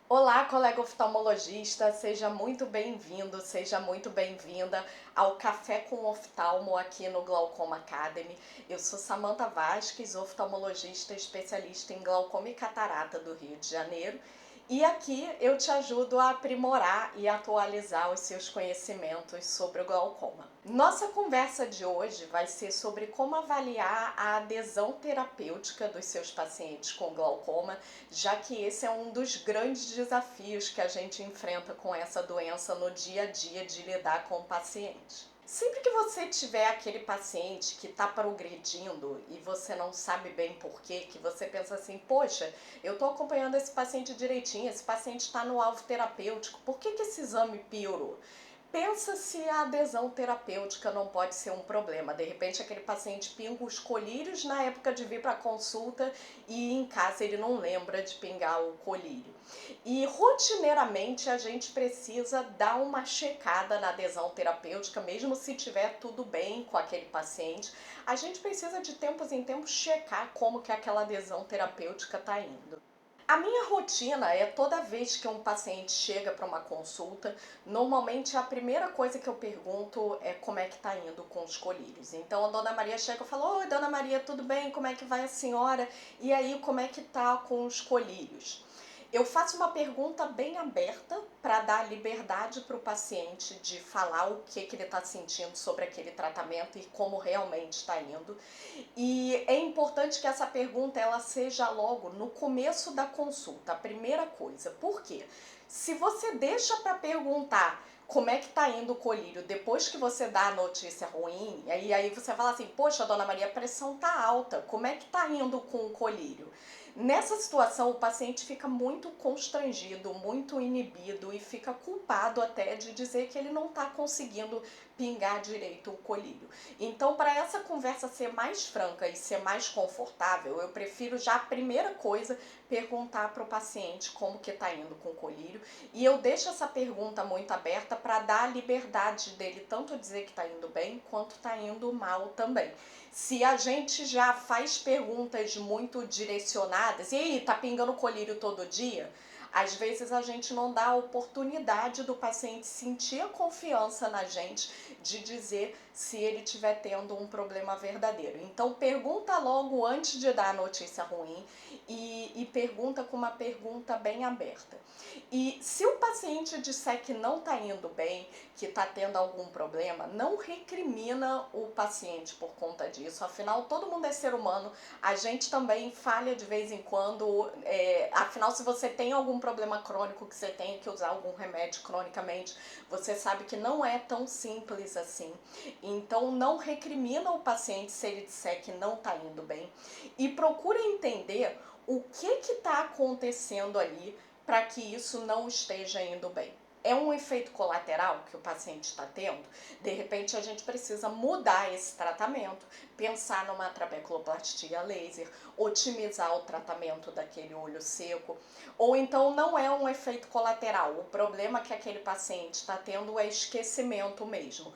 Olá, colega oftalmologista, seja muito bem-vindo, seja muito bem-vinda ao Café com Oftalmo aqui no Glaucoma Academy. Eu sou Samantha Vasques, oftalmologista especialista em glaucoma e catarata do Rio de Janeiro, e aqui eu te ajudo a aprimorar e atualizar os seus conhecimentos sobre o glaucoma. Nossa conversa de hoje vai ser sobre como avaliar a adesão terapêutica dos seus pacientes com glaucoma, já que esse é um dos grandes desafios que a gente enfrenta com essa doença no dia a dia de lidar com o paciente. Sempre que você tiver aquele paciente que está progredindo e você não sabe bem por quê, que você pensa assim, poxa, eu estou acompanhando esse paciente direitinho, esse paciente está no alvo terapêutico, por que esse exame piorou? Pensa se a adesão terapêutica não pode ser um problema. De repente, aquele paciente pinga os colírios na época de vir para a consulta e em casa ele não lembra de pingar o colírio. E rotineiramente a gente precisa dar uma checada na adesão terapêutica, mesmo se tiver tudo bem com aquele paciente. A gente precisa de tempos em tempos checar como que aquela adesão terapêutica está indo. A minha rotina é toda vez que um paciente chega para uma consulta, normalmente a primeira coisa que eu pergunto é como é que está indo com os colírios. Então a dona Maria chega e fala: oi, dona Maria, tudo bem? Como é que vai a senhora? E aí, como é que tá com os colírios? Eu faço uma pergunta bem aberta para dar liberdade para o paciente de falar o que ele está sentindo sobre aquele tratamento e como realmente está indo. E é importante que essa pergunta ela seja logo no começo da consulta, a primeira coisa. Por quê? Se você deixa para perguntar como é que tá indo o colírio depois que você dá a notícia ruim, e aí você fala assim, poxa, dona Maria, a pressão tá alta, como é que tá indo com o colírio? Nessa situação, o paciente fica muito constrangido, muito inibido e fica culpado até de dizer que ele não está conseguindo pingar direito o colírio. Então, para essa conversa ser mais franca e ser mais confortável, eu prefiro já a primeira coisa perguntar para o paciente como que está indo com o colírio, e eu deixo essa pergunta muito aberta para dar a liberdade dele tanto dizer que está indo bem quanto está indo mal também. Se a gente já faz perguntas muito direcionadas, e aí, tá pingando colírio todo dia? Às vezes a gente não dá a oportunidade do paciente sentir a confiança na gente de dizer se ele estiver tendo um problema verdadeiro. Então pergunta logo antes de dar a notícia ruim e pergunta com uma pergunta bem aberta. E se o paciente disser que não está indo bem, que está tendo algum problema, não recrimina o paciente por conta disso. Afinal, todo mundo é ser humano, a gente também falha de vez em quando. Afinal, se você tem algum problema crônico que você tenha que usar algum remédio cronicamente, você sabe que não é tão simples assim. Então, não recrimina o paciente se ele disser que não está indo bem e procura entender o que está acontecendo ali para que isso não esteja indo bem. É um efeito colateral que o paciente está tendo? De repente a gente precisa mudar esse tratamento, pensar numa trabeculoplastia laser, otimizar o tratamento daquele olho seco, ou então não é um efeito colateral, o problema que aquele paciente está tendo é esquecimento mesmo.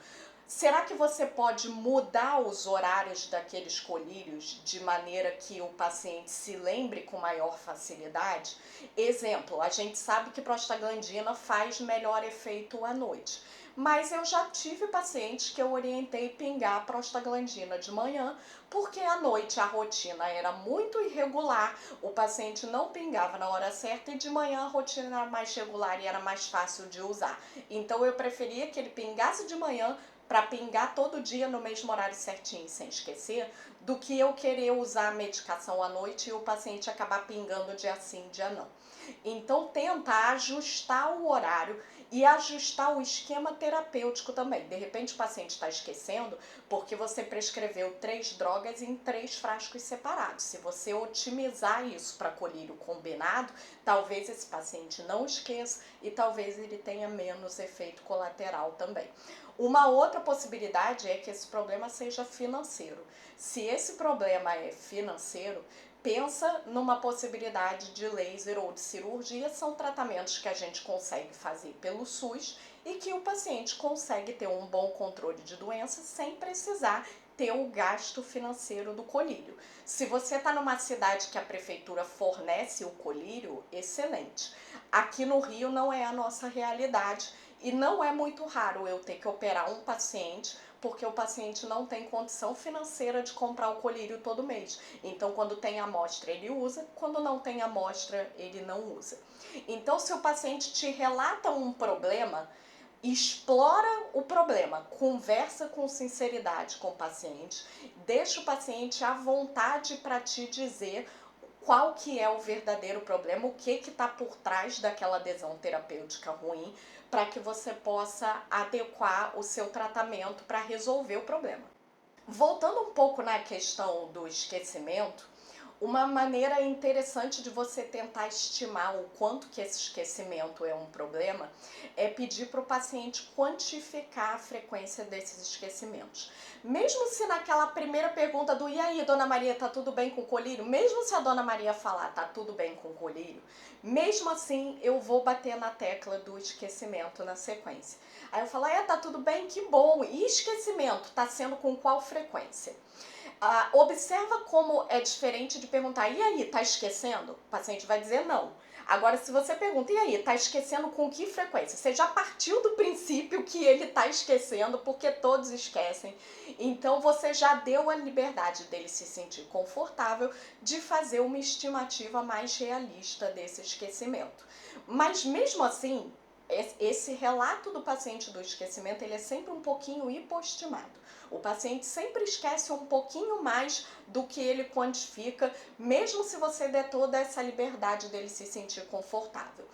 Será que você pode mudar os horários daqueles colírios de maneira que o paciente se lembre com maior facilidade? Exemplo, a gente sabe que prostaglandina faz melhor efeito à noite, mas eu já tive pacientes que eu orientei pingar prostaglandina de manhã, porque à noite a rotina era muito irregular, o paciente não pingava na hora certa e de manhã a rotina era mais regular e era mais fácil de usar. Então eu preferia que ele pingasse de manhã para pingar todo dia no mesmo horário certinho, sem esquecer, do que eu querer usar a medicação à noite e o paciente acabar pingando dia sim, dia não. Então tenta ajustar o horário e ajustar o esquema terapêutico também. De repente o paciente está esquecendo porque você prescreveu 3 drogas em 3 frascos separados. Se você otimizar isso para colírio combinado, talvez esse paciente não esqueça e talvez ele tenha menos efeito colateral também. Uma outra possibilidade é que esse problema seja financeiro. Se esse problema é financeiro, pensa numa possibilidade de laser ou de cirurgia. São tratamentos que a gente consegue fazer pelo SUS e que o paciente consegue ter um bom controle de doença sem precisar ter o gasto financeiro do colírio. Se você está numa cidade que a prefeitura fornece o colírio, excelente. Aqui no Rio não é a nossa realidade e não é muito raro eu ter que operar um paciente porque o paciente não tem condição financeira de comprar o colírio todo mês. Então, quando tem amostra, ele usa, quando não tem amostra, ele não usa. Então, se o paciente te relata um problema, explora o problema, conversa com sinceridade com o paciente, deixa o paciente à vontade para te dizer qual que é o verdadeiro problema, o que está por trás daquela adesão terapêutica ruim, para que você possa adequar o seu tratamento para resolver o problema. Voltando um pouco na questão do esquecimento, uma maneira interessante de você tentar estimar o quanto que esse esquecimento é um problema é pedir para o paciente quantificar a frequência desses esquecimentos. Mesmo se naquela primeira pergunta do "e aí, dona Maria, tá tudo bem com o colírio?", mesmo se a dona Maria falar "tá tudo bem com o colírio", mesmo assim eu vou bater na tecla do esquecimento na sequência. Aí eu falo "tá tudo bem, que bom, e esquecimento, tá sendo com qual frequência?". Observa como é diferente de perguntar "e aí, tá esquecendo?". O paciente vai dizer não. Agora, se você pergunta "e aí, tá esquecendo com que frequência?", você já partiu do princípio que ele tá esquecendo, porque todos esquecem. Então, você já deu a liberdade dele se sentir confortável de fazer uma estimativa mais realista desse esquecimento. Mas mesmo assim, esse relato do paciente do esquecimento, ele é sempre um pouquinho hipostimado. O paciente sempre esquece um pouquinho mais do que ele quantifica, mesmo se você der toda essa liberdade dele se sentir confortável.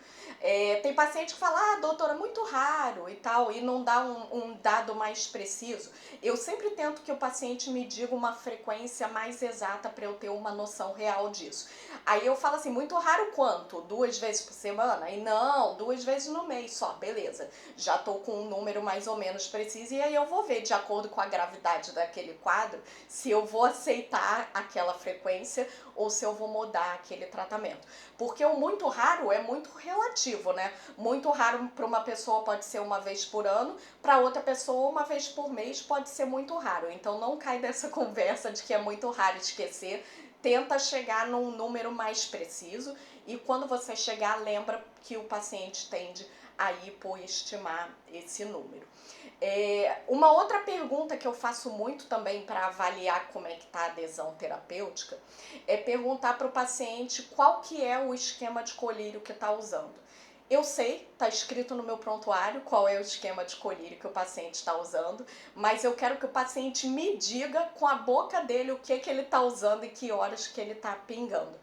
Tem paciente que fala doutora, muito raro e tal, e não dá um dado mais preciso. Eu sempre tento que o paciente me diga uma frequência mais exata para eu ter uma noção real disso. Aí eu falo assim, muito raro quanto? 2 vezes por semana? E não, 2 vezes no mês só, beleza. Já tô com um número mais ou menos preciso e aí eu vou ver, de acordo com a gravidade daquele quadro, se eu vou aceitar aquela frequência ou se eu vou mudar aquele tratamento. Porque o muito raro é muito relativo, né? Muito raro para uma pessoa pode ser uma vez por ano, para outra pessoa uma vez por mês pode ser muito raro. Então não cai dessa conversa de que é muito raro esquecer. Tenta chegar num número mais preciso e quando você chegar, lembra que o paciente tende a hipoestimar esse número. Uma outra pergunta que eu faço muito também para avaliar como é que está a adesão terapêutica é perguntar para o paciente qual que é o esquema de colírio que está usando. Eu sei, está escrito no meu prontuário qual é o esquema de colírio que o paciente está usando, mas eu quero que o paciente me diga com a boca dele o que ele está usando e que horas que ele está pingando.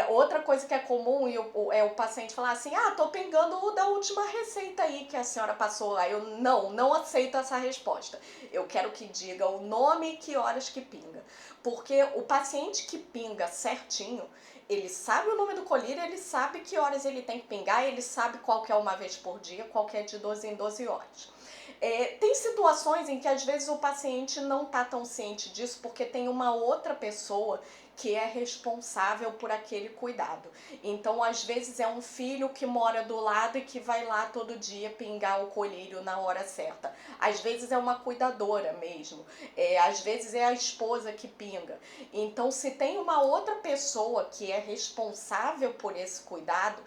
Outra coisa que é comum é o paciente falar assim, tô pingando o da última receita aí que a senhora passou. Aí eu não aceito essa resposta. Eu quero que diga o nome e que horas que pinga. Porque o paciente que pinga certinho, ele sabe o nome do colírio, ele sabe que horas ele tem que pingar, ele sabe qual que é uma vez por dia, qual que é de 12 em 12 horas. Tem situações em que às vezes o paciente não está tão ciente disso porque tem uma outra pessoa que é responsável por aquele cuidado. Então, às vezes é um filho que mora do lado e que vai lá todo dia pingar o colírio na hora certa. Às vezes é uma cuidadora mesmo. Às vezes é a esposa que pinga. Então, se tem uma outra pessoa que é responsável por esse cuidado,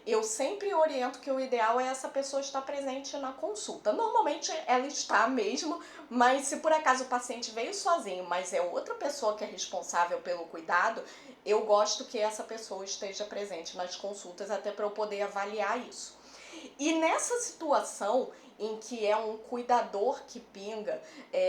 eu sempre oriento que o ideal é essa pessoa estar presente na consulta. Normalmente ela está mesmo, mas se por acaso o paciente veio sozinho, mas é outra pessoa que é responsável pelo cuidado, eu gosto que essa pessoa esteja presente nas consultas até para eu poder avaliar isso. E nessa situação em que é um cuidador que pinga,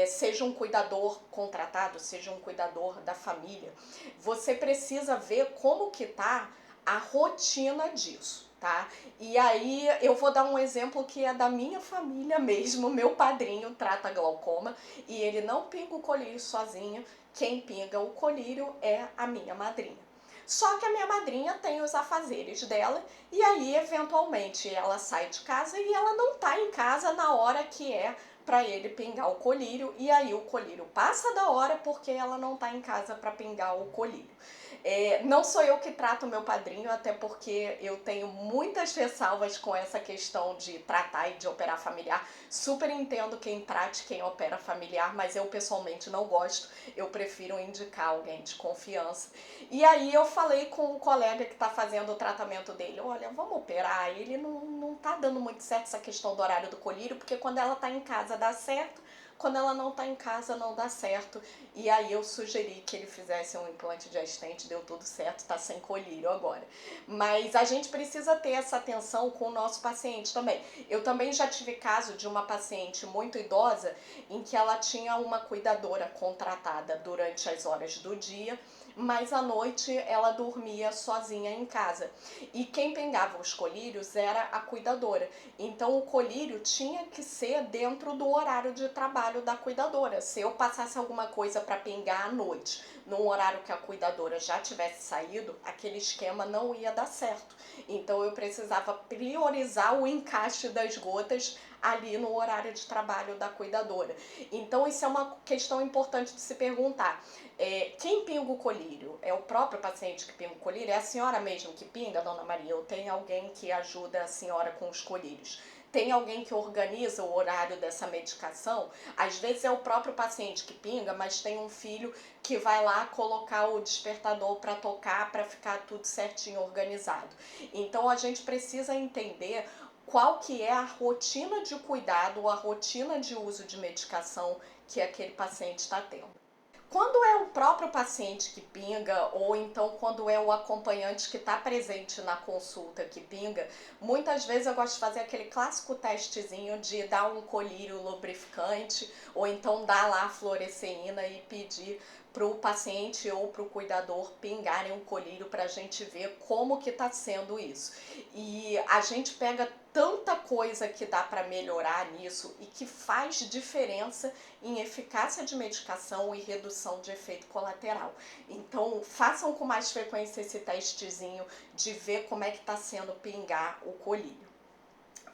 seja um cuidador contratado, seja um cuidador da família, você precisa ver como que tá a rotina disso, tá? E aí eu vou dar um exemplo que é da minha família mesmo. Meu padrinho trata glaucoma e ele não pinga o colírio sozinho, quem pinga o colírio é a minha madrinha. Só que a minha madrinha tem os afazeres dela e aí eventualmente ela sai de casa e ela não tá em casa na hora que é para ele pingar o colírio e aí o colírio passa da hora porque ela não tá em casa para pingar o colírio. Não sou eu que trato o meu padrinho, até porque eu tenho muitas ressalvas com essa questão de tratar e de operar familiar. Super entendo quem trate, quem opera familiar, mas eu pessoalmente não gosto. Eu prefiro indicar alguém de confiança. E aí eu falei com um colega que está fazendo o tratamento dele, olha, vamos operar. Ele não tá dando muito certo essa questão do horário do colírio, porque quando ela tá em casa dá certo, quando ela não tá em casa não dá certo. E aí eu sugeri que ele fizesse um implante de stent, deu tudo certo, tá sem colírio agora. Mas a gente precisa ter essa atenção com o nosso paciente também. Eu também já tive caso de uma paciente muito idosa em que ela tinha uma cuidadora contratada durante as horas do dia, mas à noite ela dormia sozinha em casa. E quem pingava os colírios era a cuidadora. Então o colírio tinha que ser dentro do horário de trabalho da cuidadora. Se eu passasse alguma coisa para pingar à noite, num horário que a cuidadora já tivesse saído, aquele esquema não ia dar certo. Então eu precisava priorizar o encaixe das gotas ali no horário de trabalho da cuidadora. Então isso é uma questão importante de se perguntar. Quem pinga o colírio? É o próprio paciente que pinga o colírio? É a senhora mesmo que pinga, dona Maria? Ou tem alguém que ajuda a senhora com os colírios? Tem alguém que organiza o horário dessa medicação? Às vezes é o próprio paciente que pinga, mas tem um filho que vai lá colocar o despertador para tocar, para ficar tudo certinho organizado. Então a gente precisa entender qual que é a rotina de cuidado, a rotina de uso de medicação que aquele paciente está tendo. Quando é o próprio paciente que pinga, ou então quando é o acompanhante que está presente na consulta que pinga, muitas vezes eu gosto de fazer aquele clássico testezinho de dar um colírio lubrificante, ou então dar lá a fluoresceína e pedir para o paciente ou para o cuidador pingarem um colírio para a gente ver como que está sendo isso. E a gente pega tanta coisa que dá para melhorar nisso e que faz diferença em eficácia de medicação e redução de efeito colateral. Então, façam com mais frequência esse testezinho de ver como é que está sendo pingar o colírio.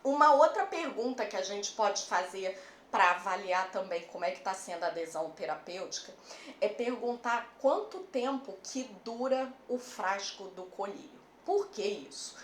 Uma outra pergunta que a gente pode fazer para avaliar também como é que está sendo a adesão terapêutica é perguntar quanto tempo que dura o frasco do colírio. Por que isso?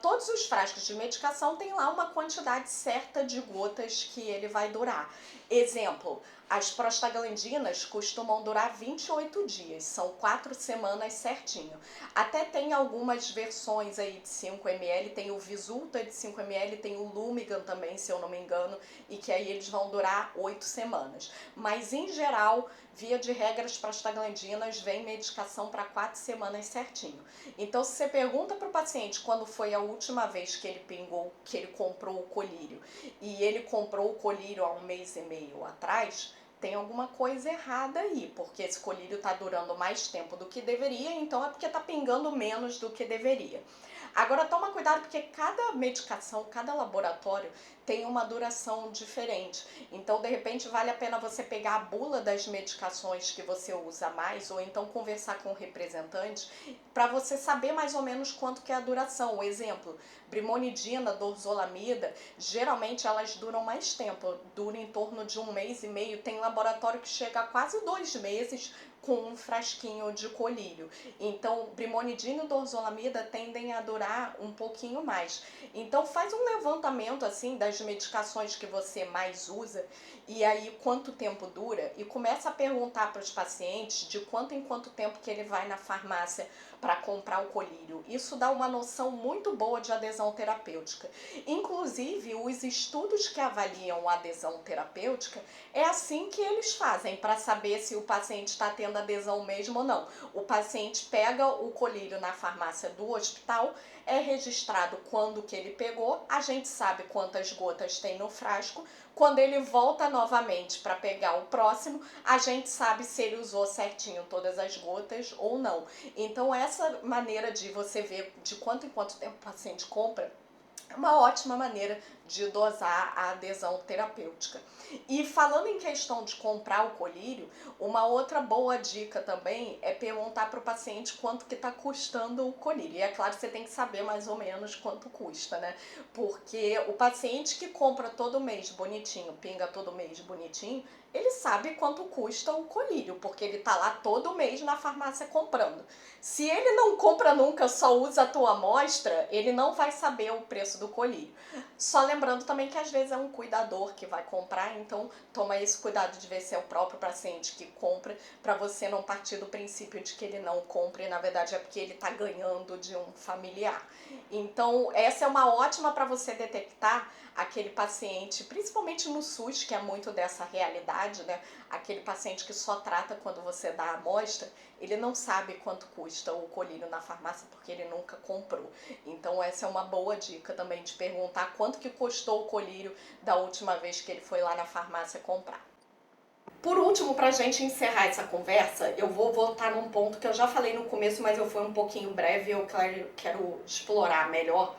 Todos os frascos de medicação têm lá uma quantidade certa de gotas que ele vai durar. Exemplo, as prostaglandinas costumam durar 28 dias, são 4 semanas certinho. Até tem algumas versões aí de 5 ml, tem o Visulta de 5 ml, tem o Lumigan também, se eu não me engano, e que aí eles vão durar 8 semanas. Mas em geral, via de regra, as prostaglandinas vem medicação para 4 semanas certinho. Então, se você pergunta para o paciente quando foi a última vez que ele pingou, que ele comprou o colírio, e ele comprou o colírio há 1 mês e meio atrás, tem alguma coisa errada aí, porque esse colírio está durando mais tempo do que deveria, então é porque está pingando menos do que deveria. Agora toma cuidado porque cada medicação, cada laboratório tem uma duração diferente. Então, de repente, vale a pena você pegar a bula das medicações que você usa mais, ou então conversar com o representante, para você saber mais ou menos quanto que é a duração. O exemplo, brimonidina, dorzolamida, geralmente elas duram mais tempo, duram em torno de 1 mês e meio. Tem laboratório que chega a quase 2 meses com um frasquinho de colírio. Então, brimonidina e dorzolamida tendem a durar um pouquinho mais. Então, faz um levantamento assim das medicações que você mais usa e aí quanto tempo dura e começa a perguntar para os pacientes de quanto em quanto tempo que ele vai na farmácia para comprar o colírio. Isso dá uma noção muito boa de adesão terapêutica. Inclusive, os estudos que avaliam a adesão terapêutica é assim que eles fazem para saber se o paciente está tendo adesão mesmo ou não. O paciente pega o colírio na farmácia do hospital, é registrado quando que ele pegou, a gente sabe quantas gotas tem no frasco. Quando ele volta novamente para pegar o próximo, a gente sabe se ele usou certinho todas as gotas ou não. Então essa maneira de você ver de quanto em quanto tempo o paciente compra é uma ótima maneira de dosar a adesão terapêutica. E falando em questão de comprar o colírio, uma outra boa dica também é perguntar para o paciente quanto que está custando o colírio. E é claro que você tem que saber mais ou menos quanto custa, né? Porque o paciente que compra todo mês bonitinho, pinga todo mês bonitinho, ele sabe quanto custa o colírio, porque ele tá lá todo mês na farmácia comprando. Se ele não compra nunca, só usa a tua amostra, ele não vai saber o preço do colírio. Só lembrando também que às vezes é um cuidador que vai comprar, então toma esse cuidado de ver se é o próprio paciente que compra, para você não partir do princípio de que ele não compra e na verdade é porque ele tá ganhando de um familiar. Então essa é uma ótima para você detectar aquele paciente, principalmente no SUS, que é muito dessa realidade, né? Aquele paciente que só trata quando você dá a amostra, ele não sabe quanto custa o colírio na farmácia porque ele nunca comprou. Então essa é uma boa dica também de perguntar quanto que custou o colírio da última vez que ele foi lá na farmácia comprar. Por último, para a gente encerrar essa conversa, eu vou voltar num ponto que eu já falei no começo, mas eu fui um pouquinho breve e eu quero explorar melhor,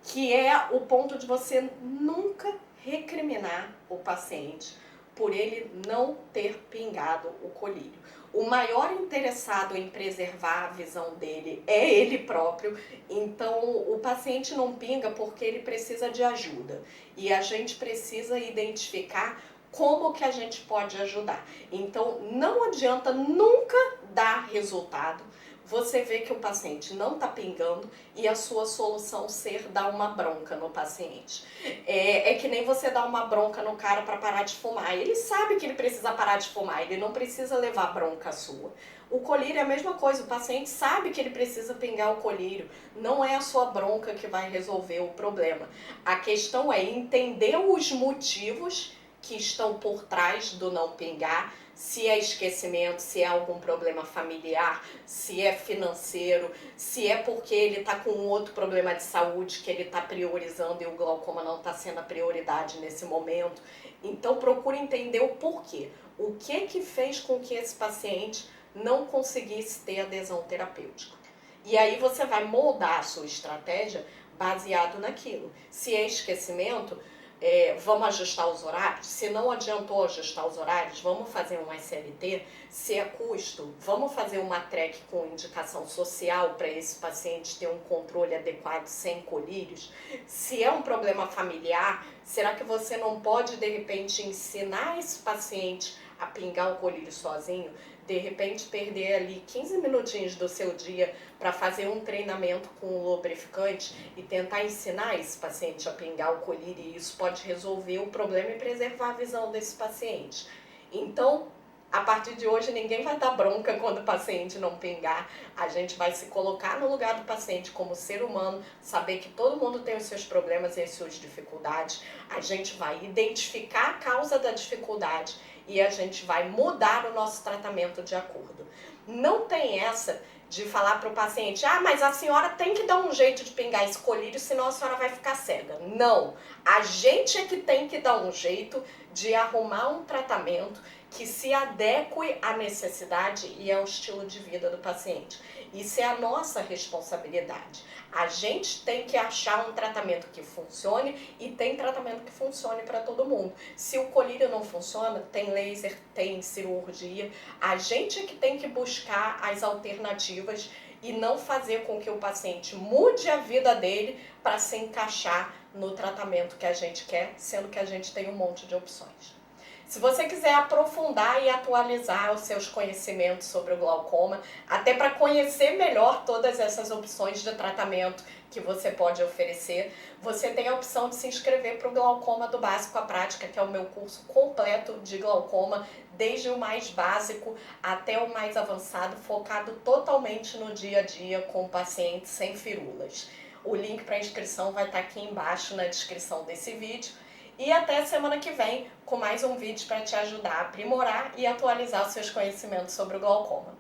que é o ponto de você nunca recriminar o paciente por ele não ter pingado o colírio. O maior interessado em preservar a visão dele é ele próprio, então o paciente não pinga porque ele precisa de ajuda e a gente precisa identificar como que a gente pode ajudar. Então não adianta nunca dar resultado você vê que o paciente não está pingando e a sua solução ser dar uma bronca no paciente. É que nem você dar uma bronca no cara para parar de fumar. Ele sabe que ele precisa parar de fumar, ele não precisa levar bronca sua. O colírio é a mesma coisa, o paciente sabe que ele precisa pingar o colírio, não é a sua bronca que vai resolver o problema. A questão é entender os motivos que estão por trás do não pingar, se é esquecimento, se é algum problema familiar, se é financeiro, se é porque ele está com um outro problema de saúde que ele está priorizando e o glaucoma não está sendo a prioridade nesse momento. Então procure entender o porquê. O que fez com que esse paciente não conseguisse ter adesão terapêutica. E aí você vai moldar a sua estratégia baseado naquilo. Se é esquecimento, vamos ajustar os horários. Se não adiantou ajustar os horários, vamos fazer um SLT. Se é custo, vamos fazer uma TREC com indicação social para esse paciente ter um controle adequado sem colírios. Se é um problema familiar, será que você não pode de repente ensinar esse paciente a pingar o colírio sozinho? De repente perder ali 15 minutinhos do seu dia para fazer um treinamento com o lubrificante e tentar ensinar esse paciente a pingar o colírio, e isso pode resolver o problema e preservar a visão desse paciente. Então, a partir de hoje, ninguém vai dar bronca quando o paciente não pingar. A gente vai se colocar no lugar do paciente como ser humano, saber que todo mundo tem os seus problemas e as suas dificuldades. A gente vai identificar a causa da dificuldade e a gente vai mudar o nosso tratamento de acordo. Não tem essa de falar para o paciente, mas a senhora tem que dar um jeito de pingar esse colírio, senão a senhora vai ficar cega. Não, a gente é que tem que dar um jeito de arrumar um tratamento que se adeque à necessidade e ao estilo de vida do paciente. Isso é a nossa responsabilidade. A gente tem que achar um tratamento que funcione e tem tratamento que funcione para todo mundo. Se o colírio não funciona, tem laser, tem cirurgia. A gente é que tem que buscar as alternativas e não fazer com que o paciente mude a vida dele para se encaixar no tratamento que a gente quer, sendo que a gente tem um monte de opções. Se você quiser aprofundar e atualizar os seus conhecimentos sobre o glaucoma, até para conhecer melhor todas essas opções de tratamento que você pode oferecer, você tem a opção de se inscrever para o Glaucoma do Básico à Prática, que é o meu curso completo de glaucoma, desde o mais básico até o mais avançado, focado totalmente no dia a dia com pacientes sem firulas. O link para inscrição vai estar aqui embaixo na descrição desse vídeo. E até semana que vem com mais um vídeo para te ajudar a aprimorar e atualizar os seus conhecimentos sobre o glaucoma.